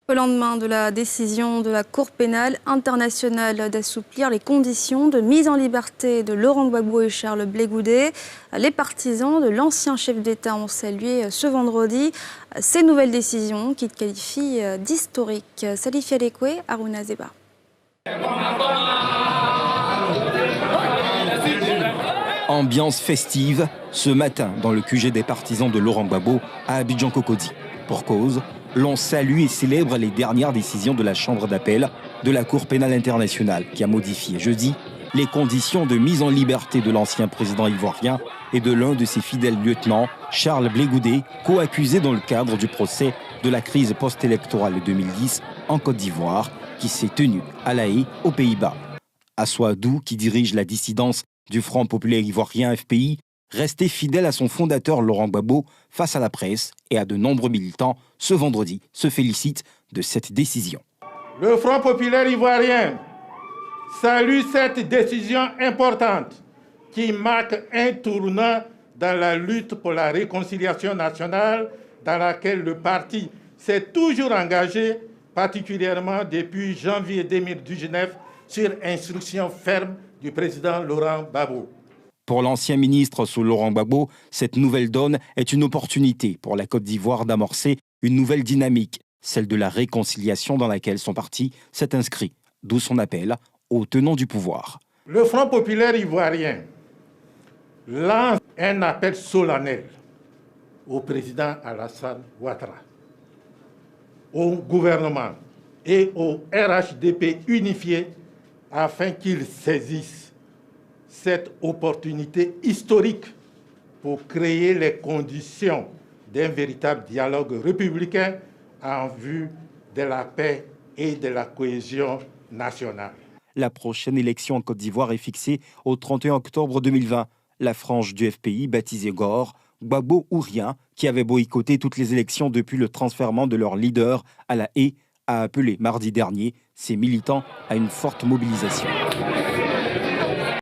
Au lendemain de la décision de la Cour pénale internationale d'assouplir les conditions de mise en liberté de Laurent Gbagbo et Charles Blé Goudé, les partisans de l'ancien chef d'État ont salué ce vendredi ces nouvelles décisions qu'ils qualifient d'historiques. Salif Yadekwe, Aruna Zeba. Ambiance festive ce matin dans le QG des partisans de Laurent Gbagbo à Abidjan-Cocody. Pour cause, l'on salue et célèbre les dernières décisions de la Chambre d'appel de la Cour pénale internationale qui a modifié jeudi les conditions de mise en liberté de l'ancien président ivoirien et de l'un de ses fidèles lieutenants, Charles Blé Goudé, co-accusé dans le cadre du procès de la crise post-électorale de 2010 en Côte d'Ivoire qui s'est tenu à La Haye, aux Pays-Bas. Assouadou, qui dirige la dissidence du Front populaire ivoirien FPI, resté fidèle à son fondateur Laurent Gbagbo face à la presse et à de nombreux militants, ce vendredi se félicite de cette décision. Le Front populaire ivoirien salue cette décision importante qui marque un tournant dans la lutte pour la réconciliation nationale dans laquelle le parti s'est toujours engagé, particulièrement depuis janvier 2019, sur instruction ferme du président Laurent Gbagbo. Pour l'ancien ministre sous Laurent Gbagbo, cette nouvelle donne est une opportunité pour la Côte d'Ivoire d'amorcer une nouvelle dynamique, celle de la réconciliation dans laquelle son parti s'est inscrit, d'où son appel aux tenants du pouvoir. Le Front populaire ivoirien lance un appel solennel au président Alassane Ouattara, au gouvernement et au RHDP unifié afin qu'ils saisissent cette opportunité historique pour créer les conditions d'un véritable dialogue républicain en vue de la paix et de la cohésion nationale. La prochaine élection en Côte d'Ivoire est fixée au 31 octobre 2020. La frange du FPI, baptisée GOR, Gbagbo ou rien, qui avait boycotté toutes les élections depuis le transfèrement de leur leader à La Haye, a appelé mardi dernier ses militants à une forte mobilisation.